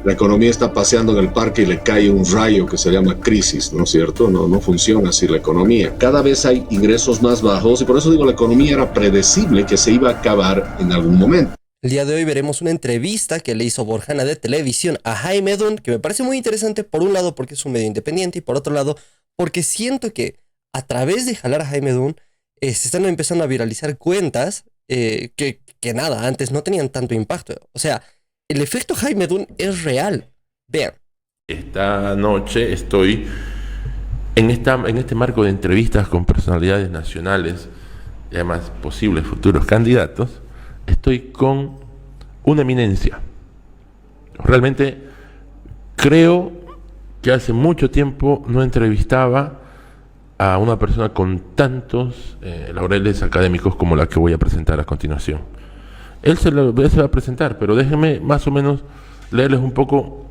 la economía está paseando en el parque y le cae un rayo que se llama crisis, ¿no es cierto? No funciona así la economía. Cada vez hay ingresos más bajos y por eso digo, la economía era predecible que se iba a acabar en algún momento. El día de hoy veremos una entrevista que le hizo Borjana de Televisión a Jaime Dunn, que me parece muy interesante, por un lado porque es un medio independiente y por otro lado porque siento que a través de jalar a Jaime Dunn se están empezando a viralizar cuentas que nada, antes no tenían tanto impacto. O sea, el efecto Jaime Dunn es real. Vean. Esta noche estoy en este marco de entrevistas con personalidades nacionales y además posibles futuros candidatos. Estoy con una eminencia. Realmente creo que hace mucho tiempo no entrevistaba a una persona con tantos laureles académicos como la que voy a presentar a continuación. Él se va a presentar, pero déjenme más o menos leerles un poco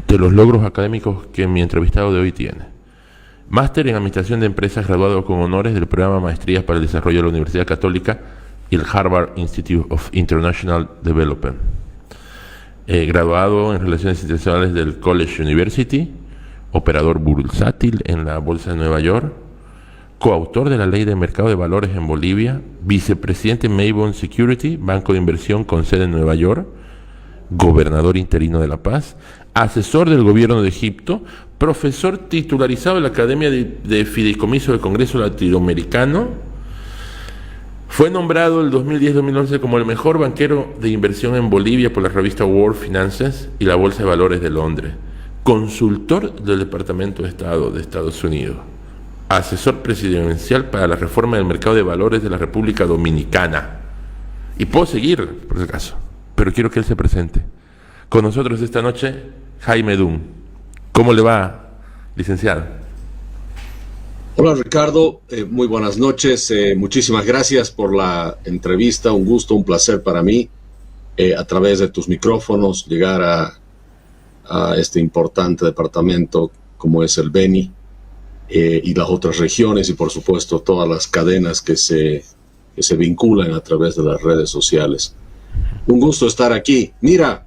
de los logros académicos que mi entrevistado de hoy tiene. Máster en Administración de Empresas, graduado con honores del programa Maestrías para el Desarrollo de la Universidad Católica y el Harvard Institute of International Development. Graduado en Relaciones Internacionales del College University, operador bursátil en la Bolsa de Nueva York, coautor de la Ley de Mercado de Valores en Bolivia, vicepresidente en Mayborn Security, banco de inversión con sede en Nueva York, gobernador interino de La Paz, asesor del gobierno de Egipto, profesor titularizado de la Academia de Fideicomiso del Congreso Latinoamericano. Fue nombrado el 2010-2011 como el mejor banquero de inversión en Bolivia por la revista World Finances y la Bolsa de Valores de Londres. Consultor del Departamento de Estado de Estados Unidos. Asesor presidencial para la reforma del mercado de valores de la República Dominicana. Y puedo seguir, por si acaso, pero quiero que él se presente. Con nosotros esta noche, Jaime Dunn. ¿Cómo le va, licenciado? Hola Ricardo, muy buenas noches. Muchísimas gracias por la entrevista. Un gusto, un placer para mí, a través de tus micrófonos, llegar a este importante departamento como es el Beni y las otras regiones y por supuesto todas las cadenas que se vinculan a través de las redes sociales. Un gusto estar aquí. Mira,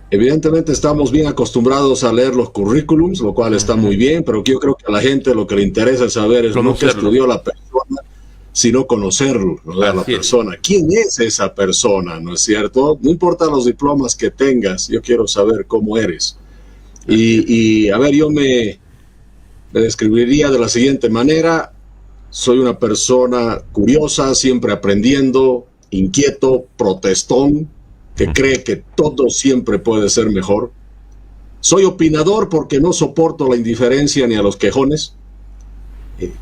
evidentemente estamos bien acostumbrados a leer los currículums, lo cual está muy bien, pero yo creo que a la gente lo que le interesa saber es no que estudió la persona, sino conocerlo, ¿no? A la persona. ¿Quién es esa persona? ¿No es cierto? No importa los diplomas que tengas, yo quiero saber cómo eres. Y a ver, yo me describiría de la siguiente manera. Soy una persona curiosa, siempre aprendiendo, inquieto, protestón, que cree que todo siempre puede ser mejor. Soy opinador porque no soporto la indiferencia ni a los quejones.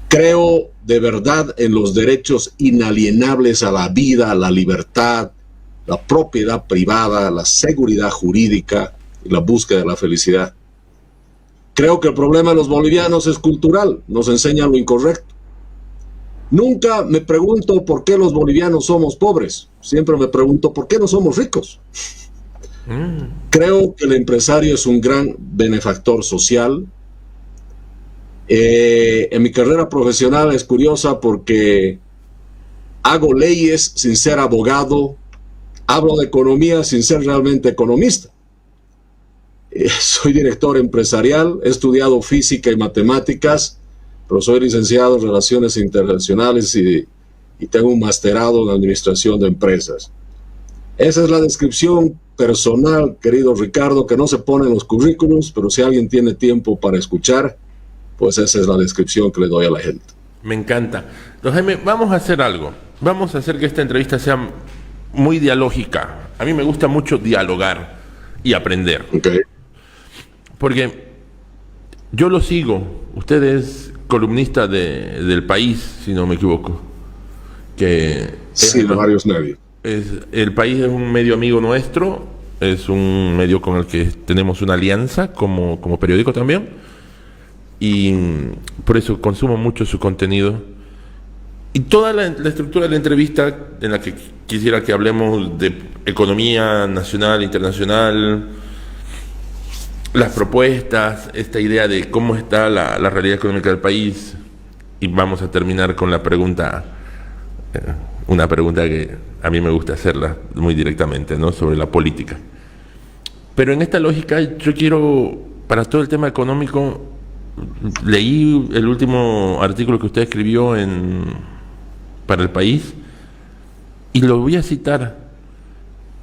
Creo de verdad en los derechos inalienables a la vida, a la libertad, la propiedad privada, la seguridad jurídica y la búsqueda de la felicidad. Creo que el problema de los bolivianos es cultural, nos enseñan lo incorrecto. Nunca me pregunto por qué los bolivianos somos pobres, siempre me pregunto por qué no somos ricos. Creo que el empresario es un gran benefactor social. En mi carrera profesional es curiosa porque hago leyes sin ser abogado, hablo de economía sin ser realmente economista. Soy director empresarial, he estudiado física y matemáticas, pero soy licenciado en Relaciones Internacionales y tengo un masterado en Administración de Empresas. Esa es la descripción personal, querido Ricardo, que no se pone en los currículums, pero si alguien tiene tiempo para escuchar, pues esa es la descripción que le doy a la gente. Me encanta. Don Jaime, vamos a hacer algo. Vamos a hacer que esta entrevista sea muy dialógica. A mí me gusta mucho dialogar y aprender. Okay. Porque yo lo sigo. Usted es columnista del País, si no me equivoco. Sí, de varios medios. El País es un medio amigo nuestro, es un medio con el que tenemos una alianza como periódico también, y por eso consumo mucho su contenido. Y toda la estructura de la entrevista, en la que quisiera que hablemos de economía nacional, internacional, las propuestas, esta idea de cómo está la realidad económica del país, y vamos a terminar con la pregunta una pregunta que a mí me gusta hacerla muy directamente, ¿no? Sobre la política. Pero en esta lógica yo quiero, para todo el tema económico, leí el último artículo que usted escribió para El País y lo voy a citar.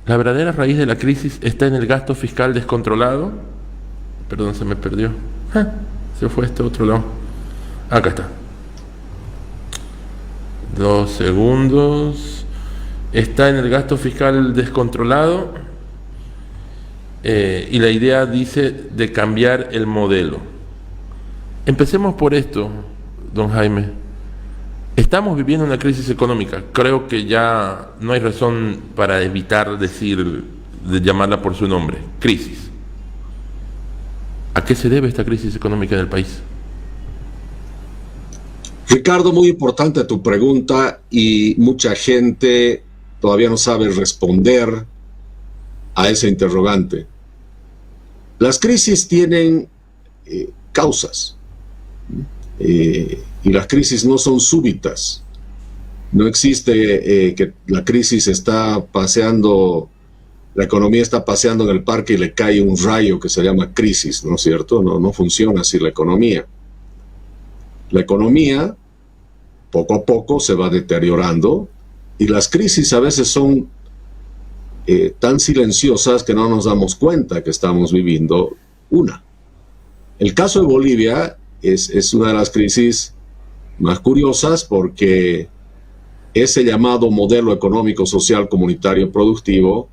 La verdadera raíz de la crisis está en el gasto fiscal descontrolado. Perdón, se me perdió. Se fue a este otro lado. Acá está. 2 segundos. Está en el gasto fiscal descontrolado. Y la idea dice de cambiar el modelo. Empecemos por esto, don Jaime. Estamos viviendo una crisis económica. Creo que ya no hay razón para evitar de llamarla por su nombre. Crisis. ¿A qué se debe esta crisis económica en el país? Ricardo, muy importante tu pregunta y mucha gente todavía no sabe responder a ese interrogante. Las crisis tienen causas y las crisis no son súbitas. No existe que la crisis está paseando, la economía está paseando en el parque y le cae un rayo que se llama crisis, ¿no es cierto? No funciona así la economía. La economía poco a poco se va deteriorando y las crisis a veces son tan silenciosas que no nos damos cuenta que estamos viviendo una. El caso de Bolivia es una de las crisis más curiosas porque ese llamado modelo económico, social, comunitario, productivo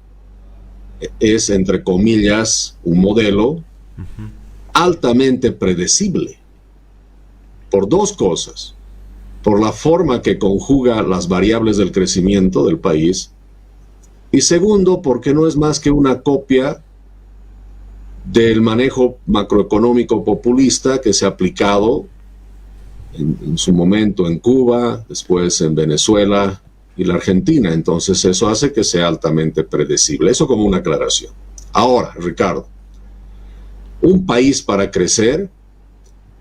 es, entre comillas, un modelo altamente predecible por dos cosas. Por la forma que conjuga las variables del crecimiento del país y segundo, porque no es más que una copia del manejo macroeconómico populista que se ha aplicado en su momento en Cuba, después en Venezuela y la Argentina. Entonces eso hace que sea altamente predecible. Eso como una aclaración. Ahora, Ricardo, un país para crecer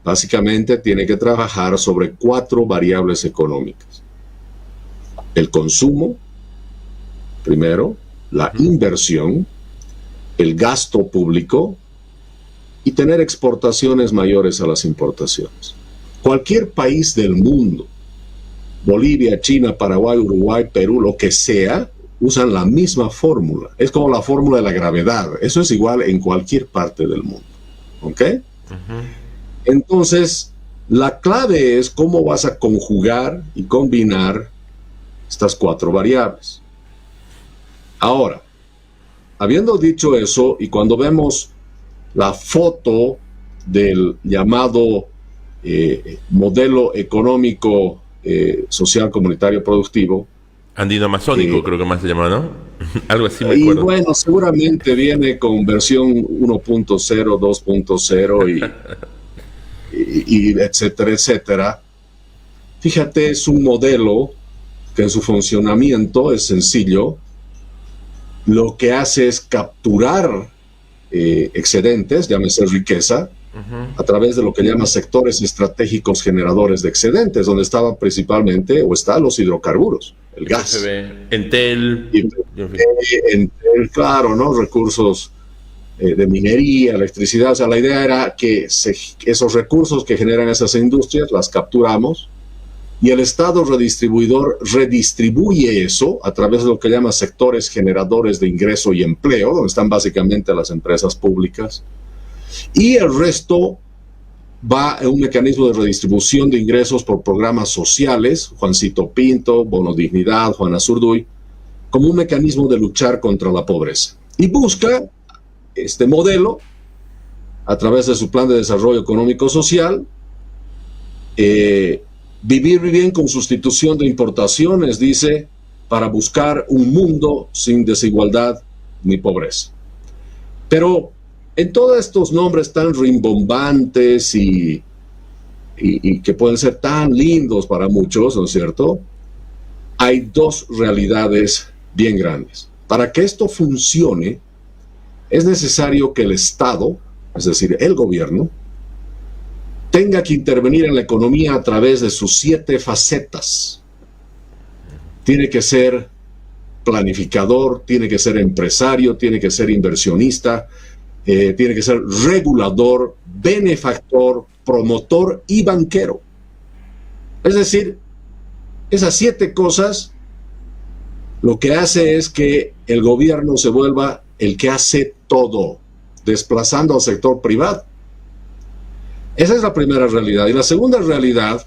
básicamente tiene que trabajar sobre 4 variables económicas. El consumo, primero, la inversión, el gasto público y tener exportaciones mayores a las importaciones. Cualquier país del mundo, Bolivia, China, Paraguay, Uruguay, Perú, lo que sea, usan la misma fórmula. Es como la fórmula de la gravedad. Eso es igual en cualquier parte del mundo. ¿Ok? Entonces, la clave es cómo vas a conjugar y combinar estas 4 variables. Ahora, habiendo dicho eso, y cuando vemos la foto del llamado modelo económico, social, comunitario, productivo. Andino-amazónico, creo que más se llama, ¿no? Algo así me acuerdo. Y bueno, seguramente viene con versión 1.0, 2.0 y etcétera, etcétera. Fíjate, es un modelo que en su funcionamiento es sencillo. Lo que hace es capturar excedentes, llámese riqueza, a través de lo que llama sectores estratégicos generadores de excedentes, donde estaban principalmente, o están los hidrocarburos, el gas. Entel, claro, ¿no? Recursos de minería, electricidad. O sea, la idea era que esos recursos que generan esas industrias las capturamos y el Estado redistribuidor redistribuye eso a través de lo que llama sectores generadores de ingreso y empleo, donde están básicamente las empresas públicas, y el resto va en un mecanismo de redistribución de ingresos por programas sociales, Juancito Pinto, Bono Dignidad, Juana Zurduy, como un mecanismo de luchar contra la pobreza. Y busca este modelo, a través de su plan de desarrollo económico social, vivir bien con sustitución de importaciones, dice, para buscar un mundo sin desigualdad ni pobreza. Pero en todos estos nombres tan rimbombantes y que pueden ser tan lindos para muchos, ¿no es cierto? Hay 2 realidades bien grandes. Para que esto funcione, es necesario que el Estado, es decir, el gobierno, tenga que intervenir en la economía a través de sus 7 facetas. tiene que ser planificador, tiene que ser empresario, tiene que ser inversionista, tiene que ser regulador, benefactor, promotor y banquero. Es decir, esas 7 cosas lo que hace es que el gobierno se vuelva el que hace todo, desplazando al sector privado. Esa es la primera realidad. Y la segunda realidad,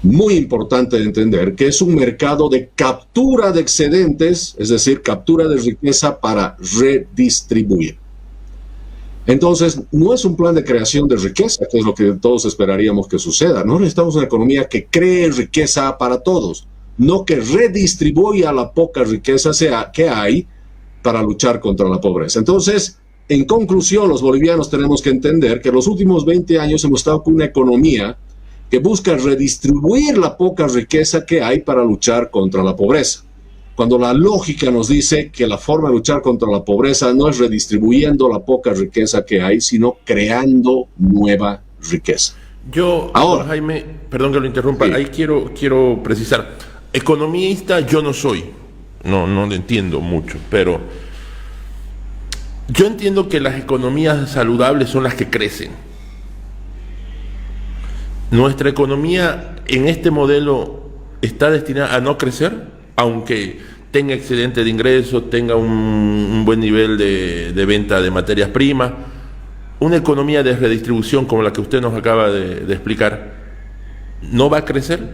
muy importante de entender, que es un mercado de captura de excedentes, es decir, captura de riqueza para redistribuir. Entonces, no es un plan de creación de riqueza, que es lo que todos esperaríamos que suceda. No necesitamos una economía que cree riqueza para todos, no que redistribuya la poca riqueza que hay para luchar contra la pobreza. Entonces, en conclusión, los bolivianos tenemos que entender que los últimos 20 años hemos estado con una economía que busca redistribuir la poca riqueza que hay para luchar contra la pobreza. Cuando la lógica nos dice que la forma de luchar contra la pobreza no es redistribuyendo la poca riqueza que hay, sino creando nueva riqueza. Yo, ahora, Jaime, perdón que lo interrumpa, sí. Ahí quiero precisar, economista yo no soy, no lo entiendo mucho, pero yo entiendo que las economías saludables son las que crecen. Nuestra economía en este modelo está destinada a no crecer, aunque tenga excedente de ingresos, tenga un buen nivel de venta de materias primas. Una economía de redistribución como la que usted nos acaba de explicar, ¿no va a crecer?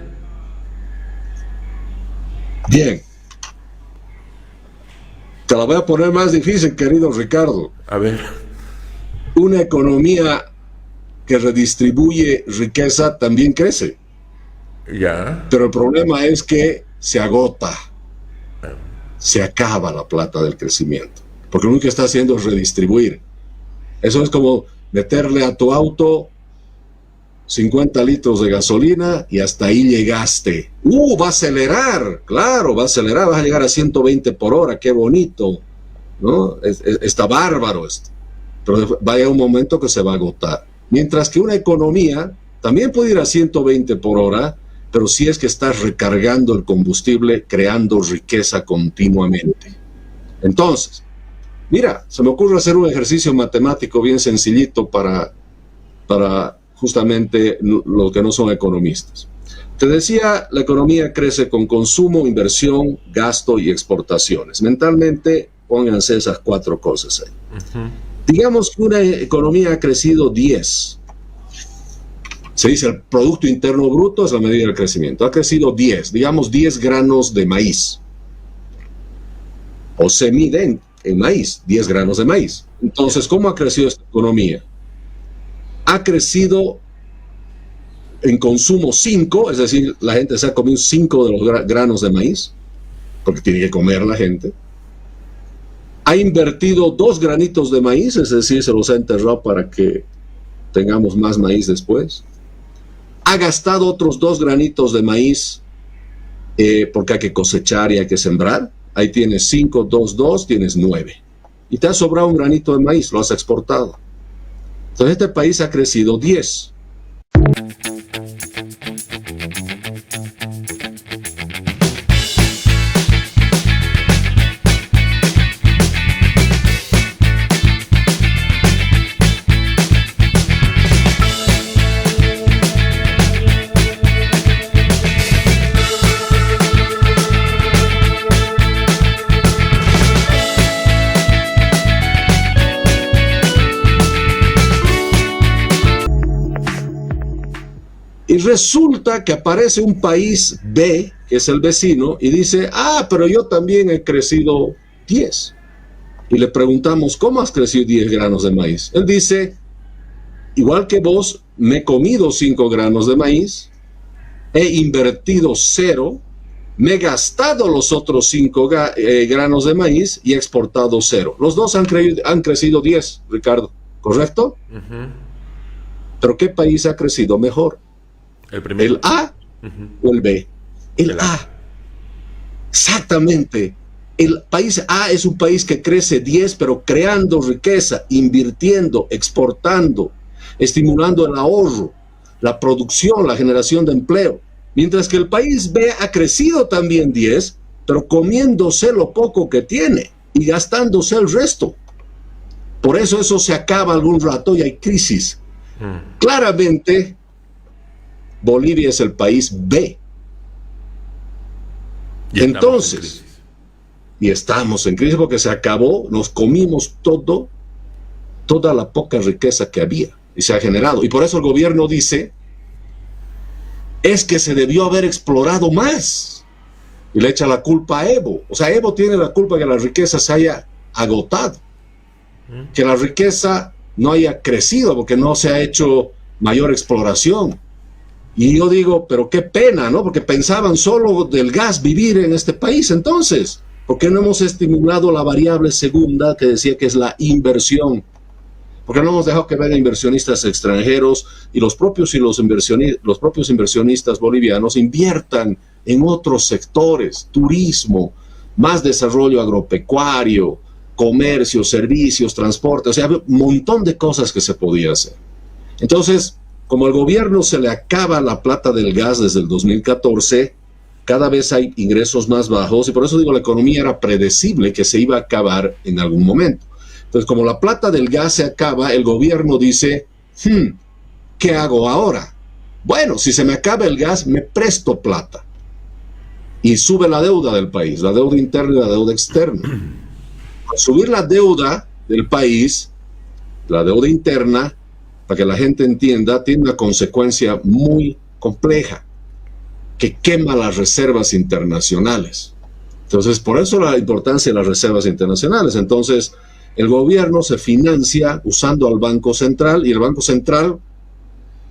Bien. Te la voy a poner más difícil, querido Ricardo. A ver. Una economía que redistribuye riqueza también crece. Ya. Pero el problema es que se agota. Se acaba la plata del crecimiento. Porque lo único que está haciendo es redistribuir. Eso es como meterle a tu auto 50 litros de gasolina y hasta ahí llegaste. Va a acelerar, claro, va a acelerar, vas a llegar a 120 por hora, qué bonito, ¿no? Está bárbaro esto. Pero va a llegar un momento que se va a agotar. Mientras que una economía también puede ir a 120 por hora, pero si es que estás recargando el combustible, creando riqueza continuamente. Entonces, mira, se me ocurre hacer un ejercicio matemático bien sencillito para justamente los que no son economistas. Te decía, la economía crece con consumo, inversión, gasto y exportaciones. Mentalmente, pónganse esas 4 cosas ahí. Uh-huh. Digamos que una economía ha crecido 10. Se dice el Producto Interno Bruto es la medida del crecimiento. Ha crecido 10, digamos 10 granos de maíz. O se mide en maíz, 10 granos de maíz. Entonces, ¿cómo ha crecido esta economía? Ha crecido en consumo 5, es decir, la gente se ha comido 5 de los granos de maíz, porque tiene que comer la gente. Ha invertido 2 granitos de maíz, es decir, se los ha enterrado para que tengamos más maíz después. Ha gastado otros 2 granitos de maíz porque hay que cosechar y hay que sembrar. Ahí tienes 5, 2, 2, tienes 9. Y te ha sobrado un granito de maíz, lo has exportado. Entonces este país ha crecido 10. Y resulta que aparece un país B, que es el vecino, y dice, pero yo también he crecido 10. Y le preguntamos, ¿cómo has crecido 10 granos de maíz? Él dice, igual que vos, me he comido 5 granos de maíz, he invertido 0, me he gastado los otros 5 granos de maíz y he exportado 0. Los dos han crecido 10, Ricardo, ¿correcto? Uh-huh. Pero ¿qué país ha crecido mejor? ¿El A o el B? El A. Exactamente. El país A es un país que crece 10, pero creando riqueza, invirtiendo, exportando, estimulando el ahorro, la producción, la generación de empleo. Mientras que el país B ha crecido también 10, pero comiéndose lo poco que tiene y gastándose el resto. Por eso se acaba algún rato y hay crisis. Claramente, Bolivia es el país B. Entonces, y estamos en crisis porque se acabó, nos comimos toda la poca riqueza que había y se ha generado. Y por eso el gobierno dice, es que se debió haber explorado más. Y le echa la culpa a Evo. O sea, Evo tiene la culpa de que la riqueza se haya agotado. Que la riqueza no haya crecido porque no se ha hecho mayor exploración. Y yo digo, pero qué pena, ¿no? Porque pensaban solo del gas vivir en este país. Entonces, ¿por qué no hemos estimulado la variable segunda que decía que es la inversión? ¿Por qué no hemos dejado que vengan inversionistas extranjeros y los propios inversionistas bolivianos inviertan en otros sectores, turismo, más desarrollo agropecuario, comercio, servicios, transporte? O sea, había un montón de cosas que se podía hacer. Entonces, como al gobierno se le acaba la plata del gas desde el 2014, cada vez hay ingresos más bajos y por eso digo, la economía era predecible que se iba a acabar en algún momento. Entonces, como la plata del gas se acaba, el gobierno dice, ¿qué hago ahora? Bueno, si se me acaba el gas, me presto plata. Y sube la deuda del país, la deuda interna y la deuda externa. Al subir la deuda del país, la deuda interna, para que la gente entienda, tiene una consecuencia muy compleja, que quema las reservas internacionales. Entonces, por eso la importancia de las reservas internacionales. Entonces, el gobierno se financia usando al Banco Central y el Banco Central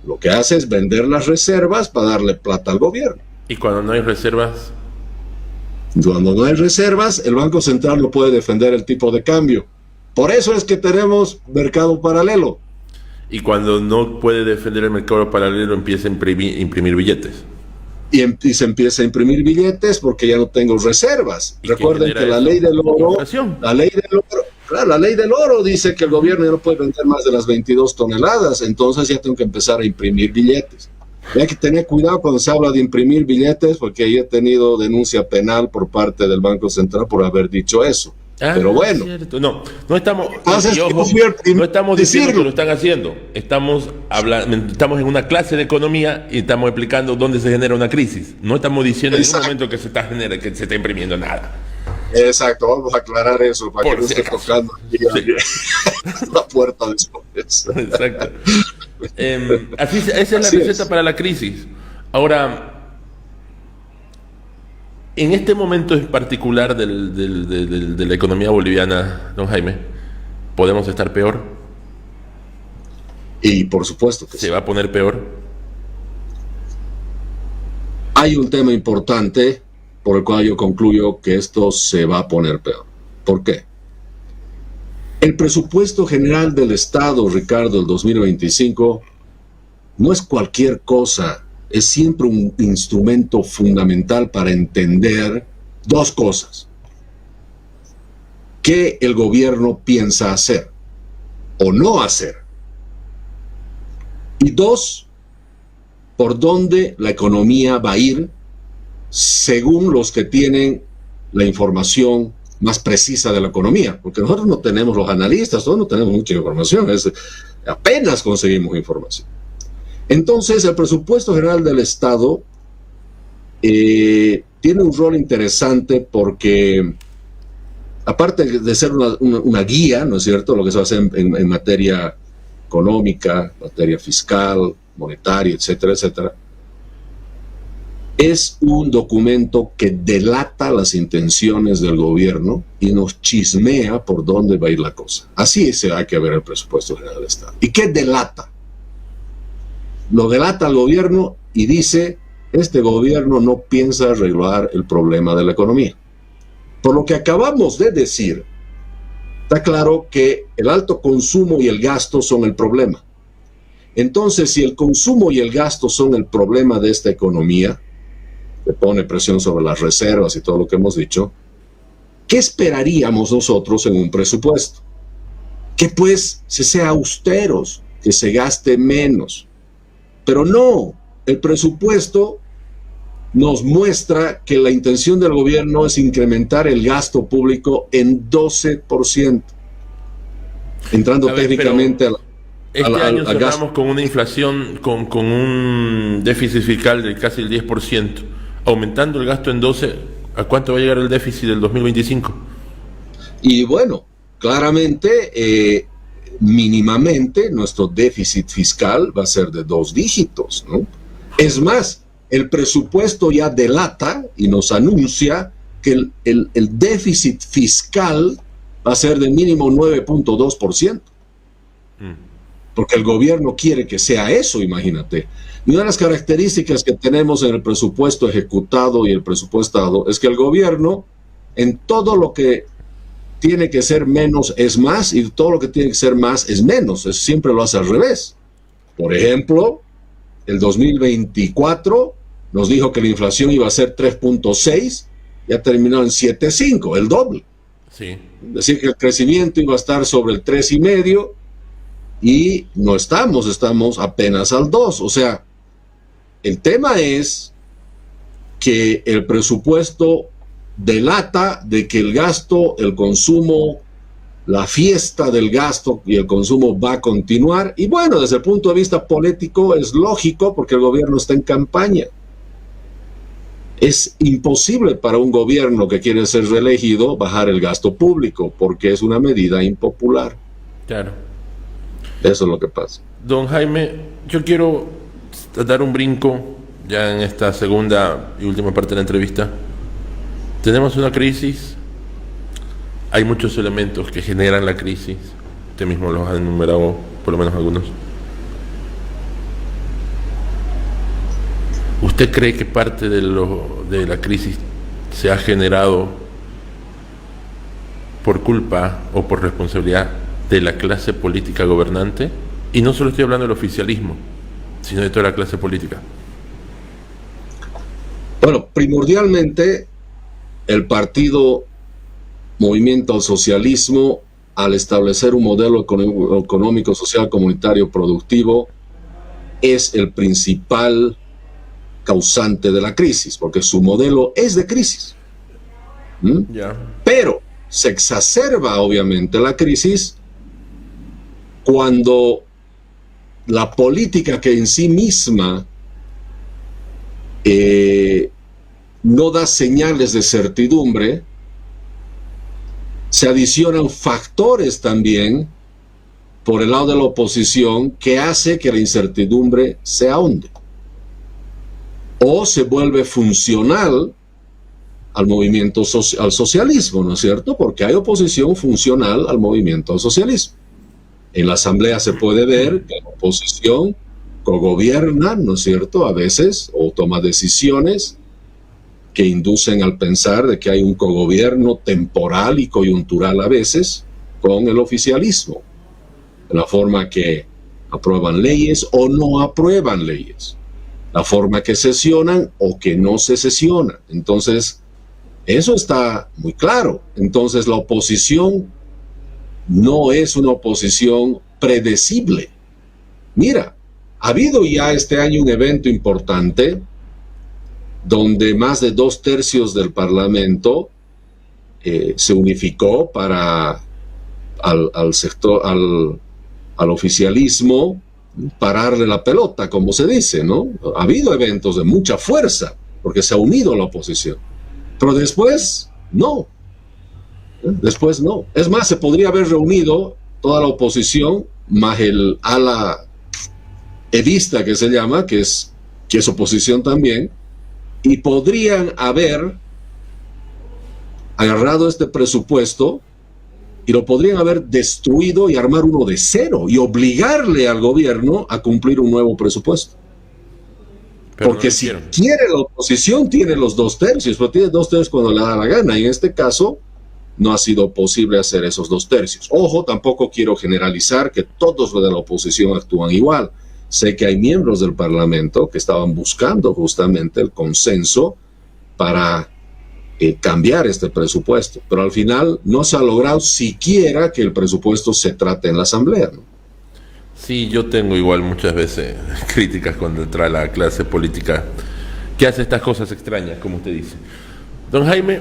lo que hace es vender las reservas para darle plata al gobierno. ¿Y cuando no hay reservas? Cuando no hay reservas, el Banco Central no puede defender el tipo de cambio. Por eso es que tenemos mercado paralelo. Y cuando no puede defender el mercado paralelo, empieza a imprimir billetes. Y se empieza a imprimir billetes porque ya no tengo reservas. Recuerden que la ley del oro, la ley del oro dice que el gobierno ya no puede vender más de las 22 toneladas, entonces ya tengo que empezar a imprimir billetes. Y hay que tener cuidado cuando se habla de imprimir billetes, porque yo he tenido denuncia penal por parte del Banco Central por haber dicho eso. Pero bueno, no estamos diciendo que lo están haciendo. Estamos en una clase de economía y estamos explicando dónde se genera una crisis. No estamos diciendo en ningún momento que se está imprimiendo nada. Exacto, vamos a aclarar eso para que no esté tocando la puerta después. Exacto. Esa es la receta para la crisis. Ahora, en este momento en particular de la economía boliviana, don Jaime, ¿podemos estar peor? Y por supuesto que ¿Se va a poner peor? Hay un tema importante por el cual yo concluyo que esto se va a poner peor. ¿Por qué? El presupuesto general del Estado, Ricardo, del 2025, no es cualquier cosa. Es siempre un instrumento fundamental para entender dos cosas. ¿Qué el gobierno piensa hacer o no hacer? Y dos, por dónde la economía va a ir según los que tienen la información más precisa de la economía. Porque nosotros no tenemos, los analistas, todos no tenemos mucha información, apenas conseguimos información. Entonces, el presupuesto general del Estado tiene un rol interesante porque, aparte de ser una guía, ¿no es cierto?, lo que se va a hacer en materia económica, materia fiscal, monetaria, etcétera, etcétera, es un documento que delata las intenciones del gobierno y nos chismea por dónde va a ir la cosa. Así hay que ver el presupuesto general del Estado. ¿Y qué delata? Lo delata el gobierno y dice, este gobierno no piensa arreglar el problema de la economía. Por lo que acabamos de decir, está claro que el alto consumo y el gasto son el problema. Entonces, si el consumo y el gasto son el problema de esta economía, que pone presión sobre las reservas y todo lo que hemos dicho, ¿qué esperaríamos nosotros en un presupuesto? Que pues se sea austeros, que se gaste menos. Pero no, el presupuesto nos muestra que la intención del gobierno es incrementar el gasto público en 12%, entrando técnicamente este año cerramos con una inflación, con un déficit fiscal de casi el 10%, aumentando el gasto en 12%. ¿A cuánto va a llegar el déficit del 2025? Y bueno, claramente, mínimamente, nuestro déficit fiscal va a ser de 2 dígitos, ¿no? Es más, el presupuesto ya delata y nos anuncia que el déficit fiscal va a ser de mínimo 9.2%. Porque el gobierno quiere que sea eso, imagínate. Y una de las características que tenemos en el presupuesto ejecutado y el presupuestado es que el gobierno, en todo lo que tiene que ser menos es más, y todo lo que tiene que ser más es menos. Eso siempre lo hace al revés. Por ejemplo, el 2024 nos dijo que la inflación iba a ser 3.6, ya terminó en 7.5, el doble. Sí. Es decir, que el crecimiento iba a estar sobre el 3.5 y no estamos apenas al 2. O sea, el tema es que el presupuesto delata de que el gasto, el consumo, la fiesta del gasto y el consumo va a continuar. Y bueno, desde el punto de vista político es lógico porque el gobierno está en campaña. Es imposible para un gobierno que quiere ser reelegido bajar el gasto público porque es una medida impopular. Claro. Eso es lo que pasa. Don Jaime, yo quiero dar un brinco ya en esta segunda y última parte de la entrevista. Tenemos una crisis, hay muchos elementos que generan la crisis, usted mismo los ha enumerado, por lo menos algunos. ¿Usted cree que parte de la crisis se ha generado por culpa o por responsabilidad de la clase política gobernante? Y no solo estoy hablando del oficialismo, sino de toda la clase política. Bueno, primordialmente el partido Movimiento al Socialismo, al establecer un modelo económico, social, comunitario, productivo, es el principal causante de la crisis, porque su modelo es de crisis. Pero se exacerba obviamente la crisis cuando la política que en sí misma no da señales de certidumbre, se adicionan factores también por el lado de la oposición que hace que la incertidumbre se ahonde o se vuelve funcional al movimiento al socialismo, ¿no es cierto? Porque hay oposición funcional al movimiento al socialismo. En la asamblea se puede ver que la oposición cogobierna, ¿no es cierto?, a veces, o toma decisiones que inducen al pensar de que hay un cogobierno temporal y coyuntural a veces con el oficialismo, de la forma que aprueban leyes o no aprueban leyes, la forma que sesionan o que no se sesiona. Entonces, eso está muy claro. Entonces, la oposición no es una oposición predecible. Mira, ha habido ya este año un evento importante donde más de 2/3 del Parlamento se unificó para al sector, al oficialismo, pararle la pelota, como se dice, ¿no? Ha habido eventos de mucha fuerza porque se ha unido la oposición, pero después no. Después no. Es más, se podría haber reunido toda la oposición más el ala evista, que se llama, que es oposición también, y podrían haber agarrado este presupuesto y lo podrían haber destruido y armar uno de cero y obligarle al gobierno a cumplir un nuevo presupuesto. Pero porque no si quiere la oposición tiene los 2/3, pero tiene 2/3 cuando le da la gana, y en este caso no ha sido posible hacer esos 2/3. Ojo, tampoco quiero generalizar que todos los de la oposición actúan igual. Sé que hay miembros del Parlamento que estaban buscando justamente el consenso para cambiar este presupuesto, pero al final no se ha logrado siquiera que el presupuesto se trate en la Asamblea, ¿no? Sí, yo tengo igual muchas veces críticas cuando entra la clase política que hace estas cosas extrañas, como usted dice. Don Jaime,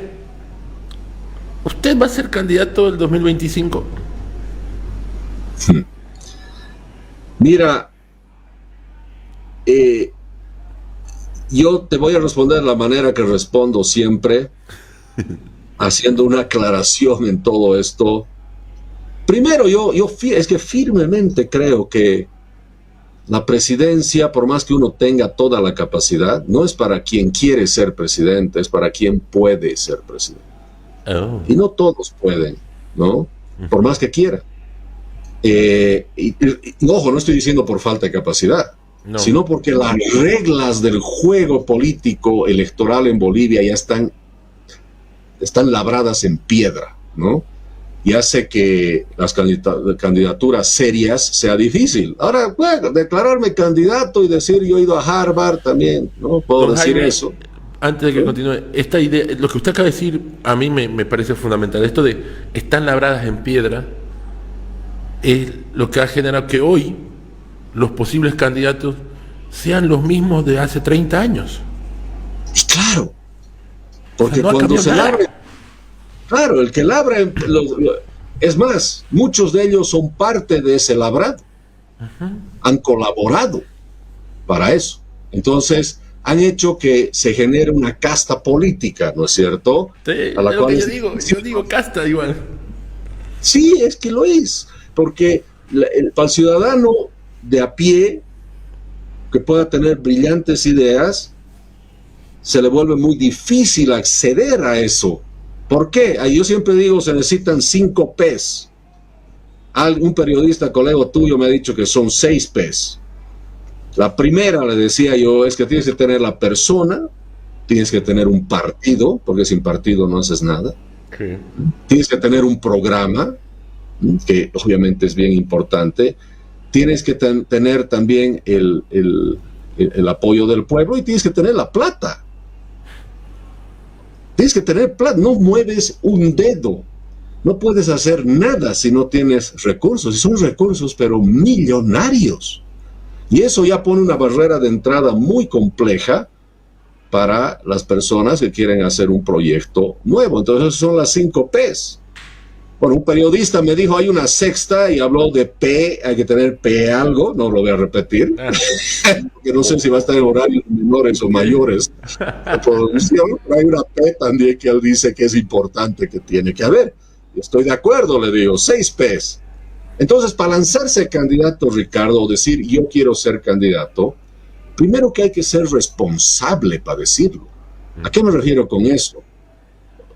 ¿usted va a ser candidato el 2025? Mira, yo te voy a responder de la manera que respondo siempre, haciendo una aclaración en todo esto. Primero, es que firmemente creo que la presidencia, por más que uno tenga toda la capacidad, no es para quien quiere ser presidente, es para quien puede ser presidente. Oh. Y no todos pueden, ¿no? Por más que quieran. Y ojo, no estoy diciendo por falta de capacidad, no, sino porque las reglas del juego político electoral en Bolivia ya están labradas en piedra, ¿no? Y hace que las candidaturas serias sea difícil. Ahora, bueno, declararme candidato y decir yo he ido a Harvard también, ¿no? Puedo decir Jaime, eso. Antes de que continúe, esta idea, lo que usted acaba de decir, a mí me parece fundamental. Esto de están labradas en piedra es lo que ha generado que hoy los posibles candidatos sean los mismos de hace 30 años. Y claro, porque no cuando se labre... Claro, el que labra, es más, muchos de ellos son parte de ese labrado, han colaborado para eso. Entonces, han hecho que se genere una casta política, ¿no es cierto? Sí, a la cual yo digo casta igual. Sí, es que lo es, porque para el ciudadano de a pie, que pueda tener brillantes ideas, se le vuelve muy difícil acceder a eso. ¿Por qué? Yo siempre digo, se necesitan 5 P's. Un periodista, colega tuyo, me ha dicho que son 6 P's. La primera, le decía yo, es que tienes que tener la persona, tienes que tener un partido, porque sin partido no haces nada. Okay. Tienes que tener un programa, que obviamente es bien importante. Tienes que tener también el apoyo del pueblo y tienes que tener la plata. Tienes que tener plata, no mueves un dedo, no puedes hacer nada si no tienes recursos, y son recursos pero millonarios. Y eso ya pone una barrera de entrada muy compleja para las personas que quieren hacer un proyecto nuevo. Entonces son las 5 P's. Bueno, un periodista me dijo, hay una sexta y habló de P, hay que tener P algo, no lo voy a repetir, porque no sé si va a estar en horarios menores o mayores de producción, pero hay una P también que él dice que es importante, que tiene que haber. Y estoy de acuerdo, le digo, 6 P's. Entonces, para lanzarse candidato, Ricardo, o decir yo quiero ser candidato, primero que hay que ser responsable para decirlo. ¿A qué me refiero con eso?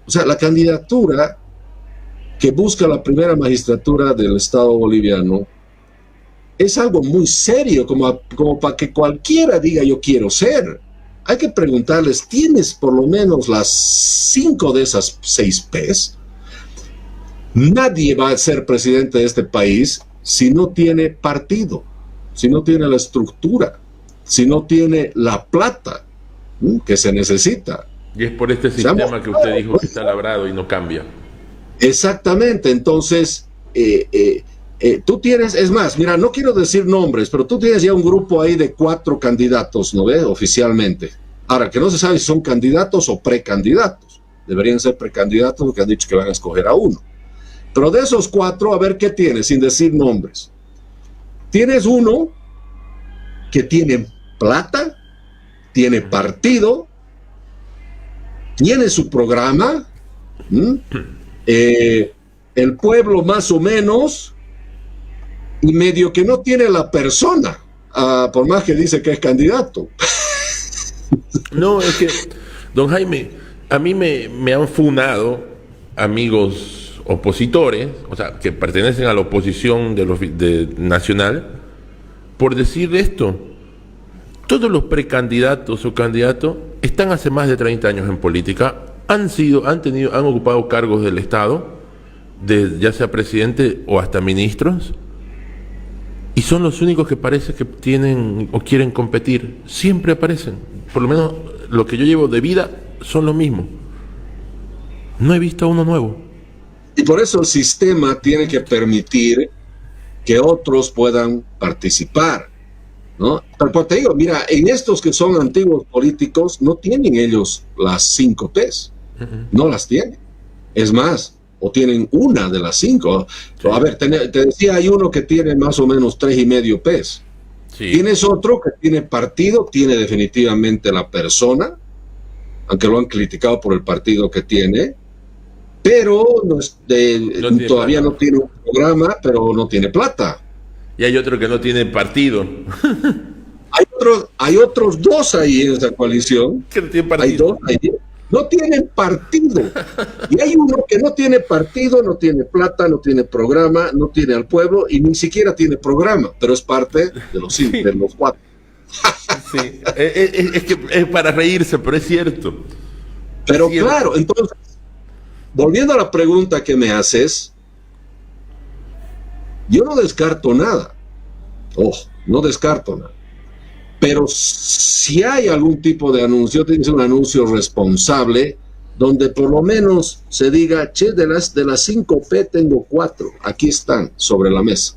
O sea, la candidatura que busca la primera magistratura del Estado boliviano es algo muy serio, como para que cualquiera diga yo quiero ser. Hay que preguntarles, ¿tienes por lo menos las 5 de esas 6 P's? Nadie va a ser presidente de este país si no tiene partido, si no tiene la estructura, si no tiene la plata que se necesita. Y es por este sistema que usted dijo que está labrado y no cambia. Exactamente, entonces tú tienes, es más, mira, no quiero decir nombres, pero tú tienes ya un grupo ahí de 4 candidatos, ¿no ves? Oficialmente. Ahora, que no se sabe si son candidatos o precandidatos. Deberían ser precandidatos porque han dicho que van a escoger a uno. Pero de esos 4, a ver qué tienes, sin decir nombres. Tienes uno que tiene plata, tiene partido, tiene su programa, el pueblo más o menos, y medio que no tiene la persona, por más que dice que es candidato. No, es que, don Jaime, a mí me han funado amigos opositores, o sea, que pertenecen a la oposición de nacional, por decir esto. Todos los precandidatos o candidatos están hace más de 30 años en política, han ocupado cargos del Estado, ya sea presidente o hasta ministros, y son los únicos que parece que tienen o quieren competir. Siempre aparecen, por lo menos lo que yo llevo de vida son lo mismo. No he visto a uno nuevo. Y por eso el sistema tiene que permitir que otros puedan participar. ¿no? Pero te digo, mira, en estos que son antiguos políticos, no tienen ellos las 5 Ps, no las tienen. Es más, o tienen una de las 5. Sí. A ver, te decía, hay uno que tiene más o menos 3,5 Ps. Sí. Tienes otro que tiene partido, tiene definitivamente la persona, aunque lo han criticado por el partido que tiene, pero todavía no tiene un programa, pero no tiene plata. Y hay otro que no tiene partido. Hay otros 2 ahí en esa coalición. ¿Que no tiene partido? Hay 2 ahí. No tienen partido. Y hay uno que no tiene partido, no tiene plata, no tiene programa, no tiene al pueblo y ni siquiera tiene programa, pero es parte de los, sí. de los 4. Sí. Es que es para reírse, pero es cierto. Pero es cierto. Claro, entonces, volviendo a la pregunta que me haces, yo no descarto nada. No descarto nada. Pero si hay algún tipo de anuncio, tiene que ser un anuncio responsable, donde por lo menos se diga, che, de las 5P tengo 4, aquí están sobre la mesa.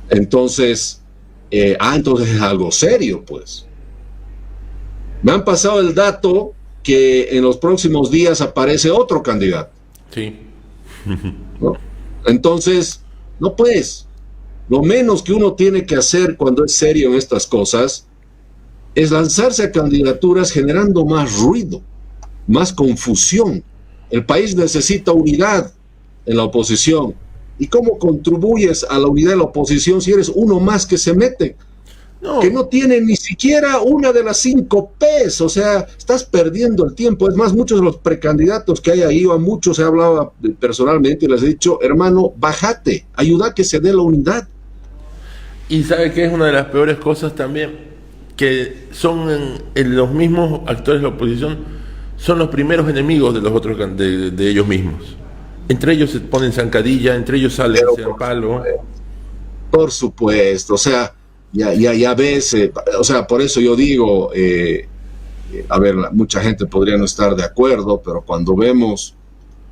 Entonces, entonces es algo serio, pues. Me han pasado el dato que en los próximos días aparece otro candidato. Sí. ¿No? Entonces, no puedes. Lo menos que uno tiene que hacer cuando es serio en estas cosas es lanzarse a candidaturas generando más ruido, más confusión. El país necesita unidad en la oposición. ¿Y cómo contribuyes a la unidad de la oposición si eres uno más que se mete? No. Que no tiene ni siquiera una de las 5 Ps, o sea, estás perdiendo el tiempo. Es más, muchos de los precandidatos que hay ahí, a muchos he hablado personalmente y les he dicho, hermano, bájate, ayuda a que se dé la unidad. Y sabe que es una de las peores cosas también, que son los mismos actores de la oposición, son los primeros enemigos de los otros, de ellos mismos. Entre ellos se ponen zancadilla, entre ellos salen palo. Por supuesto, o sea, ya ves, o sea, por eso yo digo, a ver, mucha gente podría no estar de acuerdo, pero cuando vemos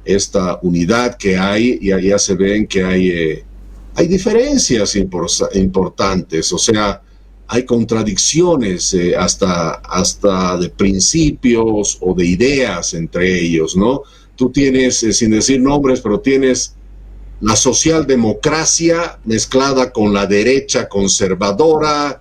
esta unidad que hay, ya se ven que hay diferencias importantes, o sea, hay contradicciones hasta de principios o de ideas entre ellos, ¿no? Tú tienes, sin decir nombres, pero tienes la socialdemocracia mezclada con la derecha conservadora,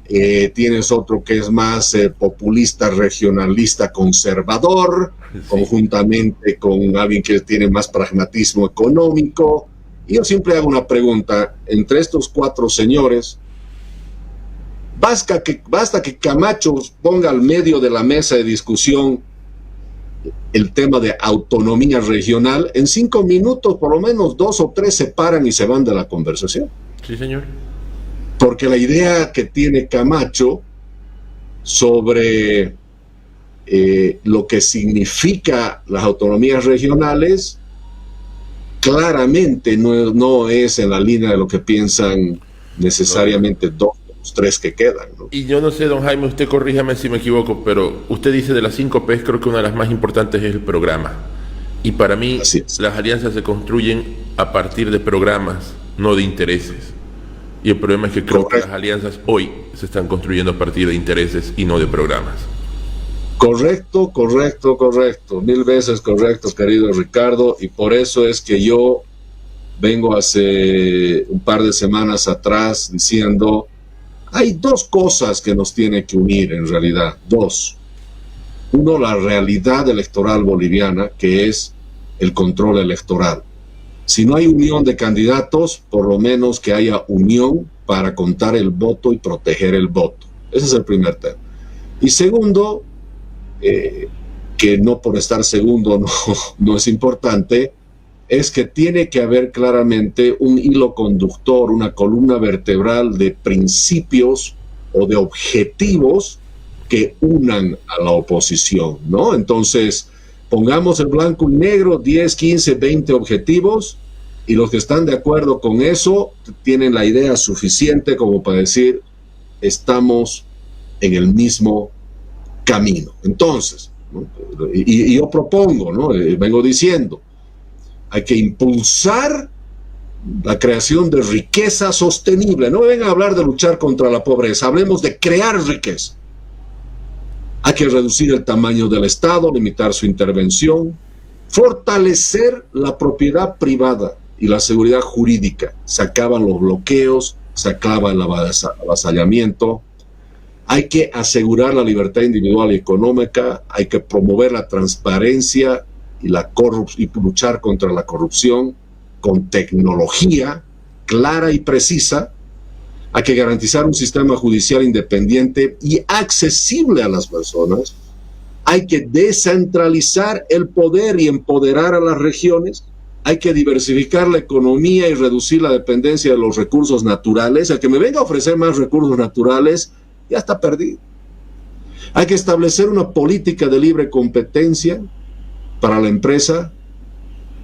tienes otro que es más populista, regionalista, conservador, sí, conjuntamente con alguien que tiene más pragmatismo económico. Y yo siempre hago una pregunta, entre estos 4 señores, basta que Camacho ponga al medio de la mesa de discusión el tema de autonomía regional, en 5 minutos por lo menos 2 o 3 se paran y se van de la conversación. Sí, señor. Porque la idea que tiene Camacho sobre lo que significa las autonomías regionales claramente no es en la línea de lo que piensan necesariamente 2 de los 3 que quedan, ¿no? Y yo no sé, don Jaime, usted corríjame si me equivoco, pero usted dice de las 5 Ps, creo que una de las más importantes es el programa. Y para mí las alianzas se construyen a partir de programas, no de intereses. Y el problema es que creo que las alianzas hoy se están construyendo a partir de intereses y no de programas. Correcto. 1000 veces correcto, querido Ricardo, y por eso es que yo vengo hace un par de semanas atrás diciendo, hay 2 cosas que nos tienen que unir en realidad, 2. Uno, la realidad electoral boliviana, que es el control electoral. Si no hay unión de candidatos, por lo menos que haya unión para contar el voto y proteger el voto. Ese es el primer tema. Y segundo, que no por estar segundo no es importante, es que tiene que haber claramente un hilo conductor, una columna vertebral de principios o de objetivos que unan a la oposición, ¿no? Entonces, pongamos el blanco y negro, 10, 15, 20 objetivos, y los que están de acuerdo con eso tienen la idea suficiente como para decir, estamos en el mismo camino. Entonces, ¿no? y yo propongo, ¿no? Vengo diciendo, hay que impulsar la creación de riqueza sostenible. No vengan a hablar de luchar contra la pobreza, hablemos de crear riqueza. Hay que reducir el tamaño del Estado, limitar su intervención, fortalecer la propiedad privada y la seguridad jurídica. Se acaban los bloqueos, se acaba el avasallamiento. Hay que asegurar la libertad individual y económica, hay que promover la transparencia y luchar contra la corrupción con tecnología clara y precisa. Hay que garantizar un sistema judicial independiente y accesible a las personas. Hay que descentralizar el poder y empoderar a las regiones. Hay que diversificar la economía y reducir la dependencia de los recursos naturales. El que me venga a ofrecer más recursos naturales ya está perdido. Hay que establecer una política de libre competencia para la empresa,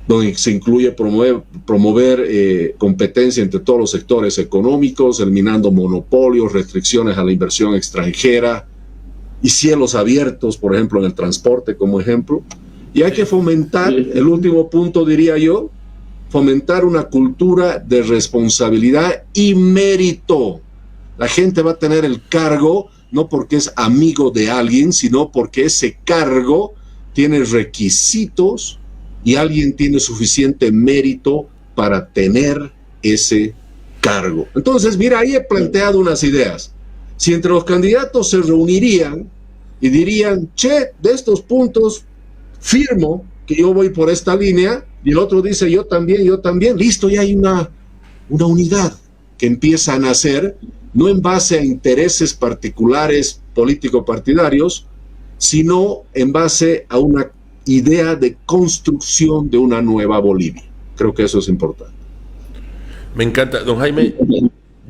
donde se incluye promover competencia entre todos los sectores económicos, eliminando monopolios, restricciones a la inversión extranjera y cielos abiertos, por ejemplo, en el transporte como ejemplo. Y hay que fomentar, el último punto diría yo, fomentar una cultura de responsabilidad y mérito. La gente va a tener el cargo no porque es amigo de alguien, sino porque ese cargo tiene requisitos y alguien tiene suficiente mérito para tener ese cargo. Entonces, mira, ahí he planteado unas ideas. Si entre los candidatos se reunirían y dirían, che, de estos puntos firmo que yo voy por esta línea, y el otro dice, yo también, listo, ya hay una unidad que empieza a nacer, no en base a intereses particulares político-partidarios, sino en base a una idea de construcción de una nueva Bolivia. Creo que eso es importante. Me encanta. Don Jaime,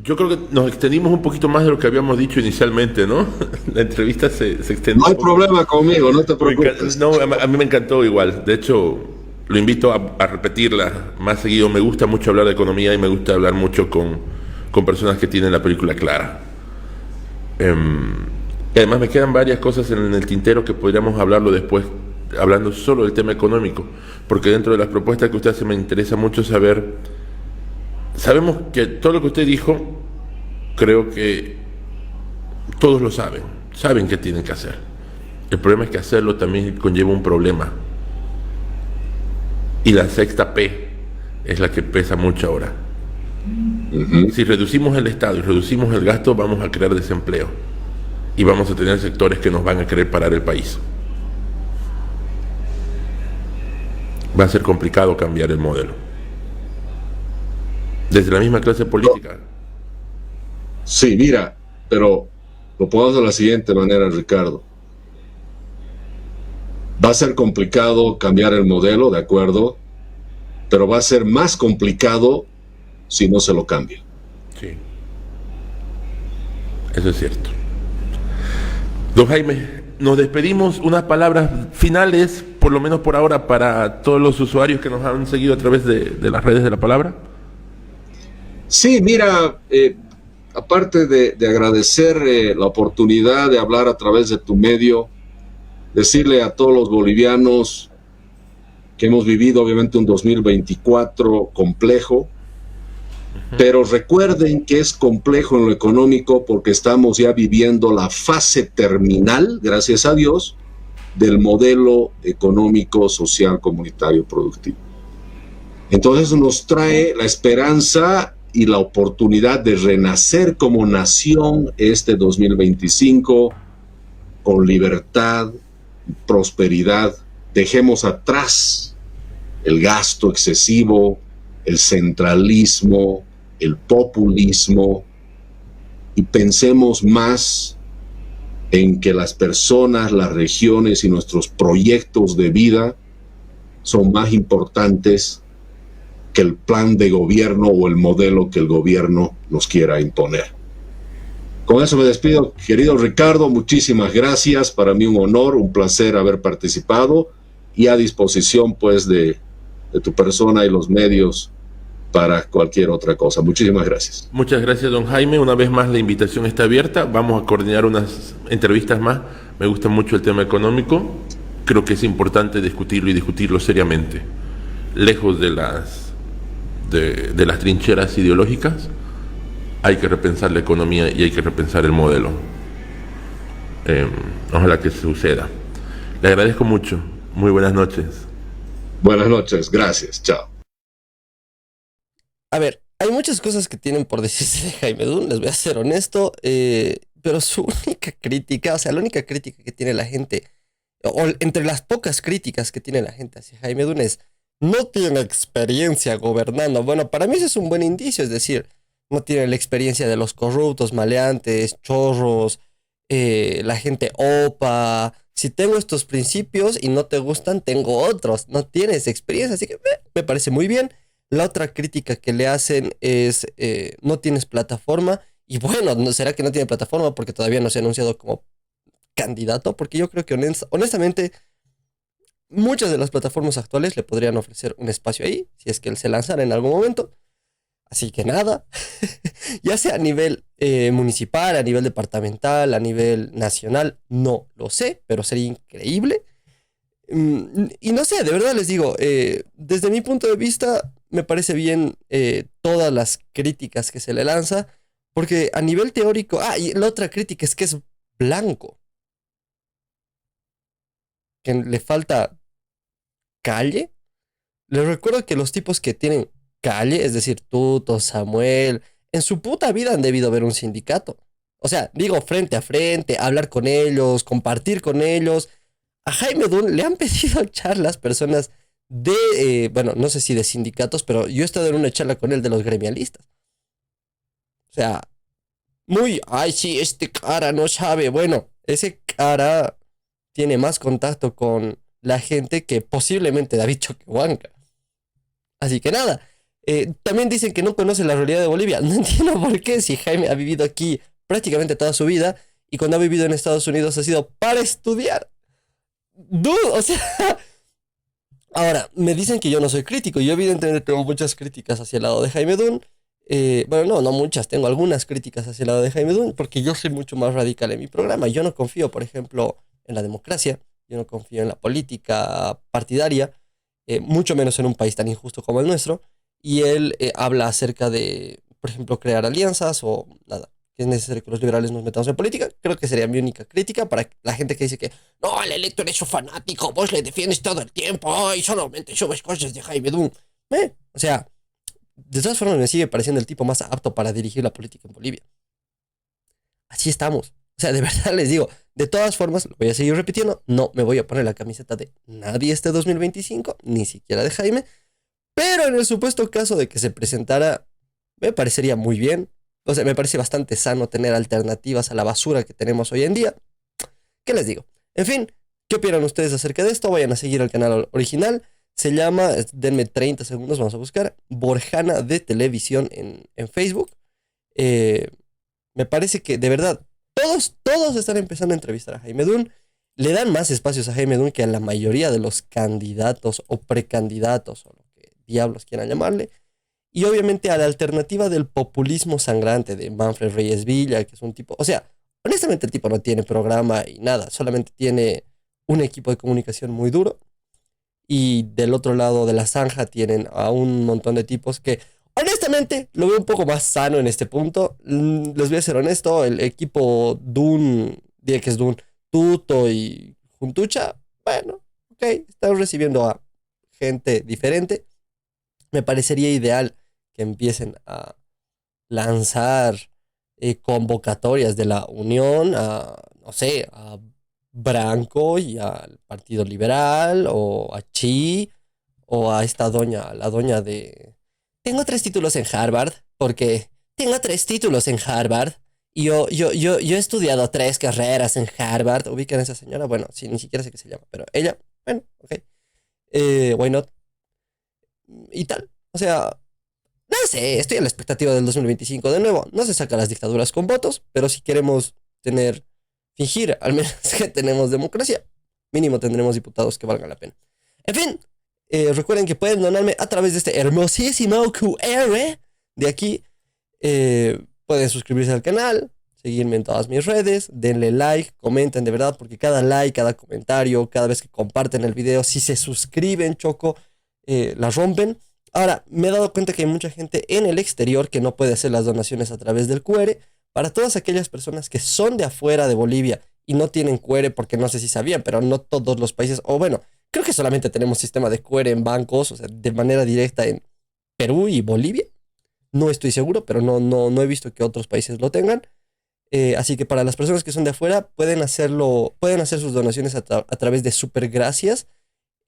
yo creo que nos extendimos un poquito más de lo que habíamos dicho inicialmente, ¿no? La entrevista se extendió. No hay problema conmigo, no te preocupes. No, a mí me encantó igual. De hecho, lo invito a repetirla más seguido. Me gusta mucho hablar de economía y me gusta hablar mucho con personas que tienen la película clara. Y además me quedan varias cosas en el tintero que podríamos hablarlo después, hablando solo del tema económico, porque dentro de las propuestas que usted hace me interesa mucho saber. Sabemos que todo lo que usted dijo, creo que todos lo saben qué tienen que hacer. El problema es que hacerlo también conlleva un problema. Y la sexta P es la que pesa mucho ahora. Si reducimos el Estado y reducimos el gasto, vamos a crear desempleo. Y vamos a tener sectores que nos van a querer parar el país. Va a ser complicado cambiar el modelo. Desde la misma clase política. Sí, mira, pero lo podemos de la siguiente manera, Ricardo. Va a ser complicado cambiar el modelo, de acuerdo, pero va a ser más complicado si no se lo cambia. Sí. Eso es cierto. Don Jaime, nos despedimos. Unas palabras finales, por lo menos por ahora, para todos los usuarios que nos han seguido a través de las redes de La Palabra. Sí, mira, aparte de agradecer la oportunidad de hablar a través de tu medio, decirle a todos los bolivianos que hemos vivido obviamente un 2024 complejo, pero recuerden que es complejo en lo económico porque estamos ya viviendo la fase terminal, gracias a Dios, del modelo económico, social, comunitario, productivo. Entonces nos trae la esperanza y la oportunidad de renacer como nación este 2025 con libertad, prosperidad. Dejemos atrás el gasto excesivo, el centralismo, el populismo y pensemos más en que las personas, las regiones y nuestros proyectos de vida son más importantes que el plan de gobierno o el modelo que el gobierno nos quiera imponer. Con eso me despido, querido Ricardo, muchísimas gracias, para mí un honor, un placer haber participado y a disposición pues de tu persona y los medios para cualquier otra cosa. Muchísimas gracias. Muchas gracias, don Jaime. Una vez más la invitación está abierta, vamos a coordinar unas entrevistas más. Me gusta mucho el tema económico, creo que es importante discutirlo y discutirlo seriamente, lejos de de las trincheras ideológicas, hay que repensar la economía y hay que repensar el modelo. Ojalá que suceda. Le agradezco mucho. Muy buenas noches. Buenas noches, gracias, chao. A ver, hay muchas cosas que tienen por decirse de Jaime Dunn, les voy a ser honesto, pero su única crítica, o sea, la única crítica que tiene la gente, o entre las pocas críticas que tiene la gente hacia Jaime Dunn es, no tiene experiencia gobernando. Bueno, para mí ese es un buen indicio, es decir, no tiene la experiencia de los corruptos, maleantes, chorros, la gente opa. Si tengo estos principios y no te gustan, tengo otros. No tienes experiencia, así que me parece muy bien. La otra crítica que le hacen es, no tienes plataforma. Y bueno, ¿no será que no tiene plataforma porque todavía no se ha anunciado como candidato? Porque yo creo que honestamente muchas de las plataformas actuales le podrían ofrecer un espacio ahí, si es que él se lanzara en algún momento. Así que nada, ya sea a nivel municipal, a nivel departamental, a nivel nacional, no lo sé, pero sería increíble. Y no sé, de verdad les digo, desde mi punto de vista me parece bien todas las críticas que se le lanza, porque a nivel teórico, y la otra crítica es que es blanco, que le falta calle. Les recuerdo que los tipos que tienen calle, es decir, Tuto, Samuel, en su puta vida han debido ver un sindicato. O sea, digo, frente a frente, hablar con ellos, compartir con ellos. A Jaime Dunn le han pedido charlas personas de, bueno, no sé si de sindicatos, pero yo he estado en una charla con él de los gremialistas. O sea, muy, ay, sí, este cara no sabe. Bueno, ese cara tiene más contacto con la gente que posiblemente David Choquehuanca. Así que nada, también dicen que no conoce la realidad de Bolivia. No entiendo por qué, si Jaime ha vivido aquí prácticamente toda su vida y cuando ha vivido en Estados Unidos ha sido para estudiar. Dude, o sea, ahora, me dicen que yo no soy crítico. Yo evidentemente tengo muchas críticas hacia el lado de Jaime Dunn. Bueno, no muchas, tengo algunas críticas hacia el lado de Jaime Dunn porque yo soy mucho más radical en mi programa. Yo no confío, por ejemplo, en la democracia. Yo no confío en la política partidaria, mucho menos en un país tan injusto como el nuestro. Y él habla acerca de, por ejemplo, crear alianzas o nada, que es necesario que los liberales nos metamos en política. Creo que sería mi única crítica para la gente que dice que no, el electo eres un fanático, vos le defiendes todo el tiempo y solamente subes cosas de Jaime Dunn. O sea, de todas formas me sigue pareciendo el tipo más apto para dirigir la política en Bolivia. Así estamos. O sea, de verdad les digo, de todas formas, lo voy a seguir repitiendo, no me voy a poner la camiseta de nadie este 2025, ni siquiera de Jaime, pero en el supuesto caso de que se presentara, me parecería muy bien. O sea, me parece bastante sano tener alternativas a la basura que tenemos hoy en día. ¿Qué les digo? En fin, ¿qué opinan ustedes acerca de esto? Vayan a seguir el canal original. Se llama, denme 30 segundos, vamos a buscar, Borjana de Televisión en Facebook. Me parece que, de verdad, todos están empezando a entrevistar a Jaime Dunn. Le dan más espacios a Jaime Dunn que a la mayoría de los candidatos o precandidatos, o lo que diablos quieran llamarle. Y obviamente a la alternativa del populismo sangrante de Manfred Reyes Villa, que es un tipo, o sea, honestamente el tipo no tiene programa y nada, solamente tiene un equipo de comunicación muy duro. Y del otro lado de la zanja tienen a un montón de tipos que, honestamente, lo veo un poco más sano en este punto. Les voy a ser honesto, el equipo Dunn, diría que es Dunn, Tuto y Juntucha, bueno, ok, están recibiendo a gente diferente. Me parecería ideal que empiecen a lanzar convocatorias de la Unión a, no sé, a Branco y al Partido Liberal, o a Chi, o a esta doña, la doña de... Tengo 3 títulos en Harvard, porque tengo 3 títulos en Harvard, y yo he estudiado 3 carreras en Harvard. ¿Ubican a esa señora? Bueno, sí, ni siquiera sé qué se llama, pero ella, bueno, ok. Why not? Y tal. O sea, no sé, estoy a la expectativa del 2025. De nuevo, no se saca las dictaduras con votos, pero si queremos fingir al menos que tenemos democracia, mínimo tendremos diputados que valgan la pena. En fin, recuerden que pueden donarme a través de este hermosísimo QR de aquí. Pueden suscribirse al canal, seguirme en todas mis redes, denle like, comenten de verdad, porque cada like, cada comentario, cada vez que comparten el video, si se suscriben, choco, la rompen. Ahora, me he dado cuenta que hay mucha gente en el exterior que no puede hacer las donaciones a través del QR. Para todas aquellas personas que son de afuera de Bolivia y no tienen QR, porque no sé si sabían, pero no todos los países, o bueno, creo que solamente tenemos sistema de QR en bancos, o sea, de manera directa en Perú y Bolivia. No estoy seguro, pero no he visto que otros países lo tengan. Así que para las personas que son de afuera, pueden hacer sus donaciones a través de Supergracias.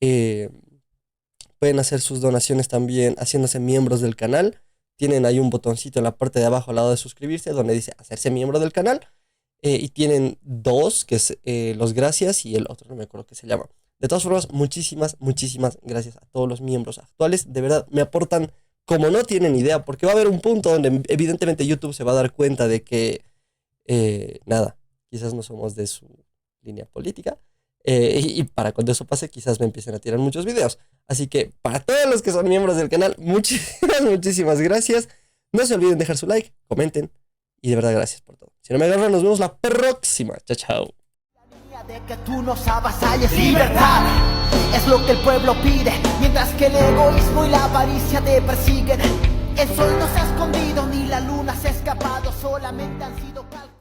Pueden hacer sus donaciones también haciéndose miembros del canal. Tienen ahí un botoncito en la parte de abajo al lado de suscribirse donde dice hacerse miembro del canal. Y tienen dos, que es los gracias y el otro, no me acuerdo qué se llama. De todas formas, muchísimas gracias a todos los miembros actuales. De verdad, me aportan como no tienen idea, porque va a haber un punto donde evidentemente YouTube se va a dar cuenta de que, quizás no somos de su línea política. Y para cuando eso pase, quizás me empiecen a tirar muchos videos. Así que para todos los que son miembros del canal, muchísimas gracias. No se olviden dejar su like, comenten. Y de verdad, gracias por todo. Si no me agarran, nos vemos la próxima. Chao. De que tú nos avasalles, libertad es lo que el pueblo pide, mientras que el egoísmo y la avaricia te persiguen. El sol no se ha escondido ni la luna se ha escapado, solamente han sido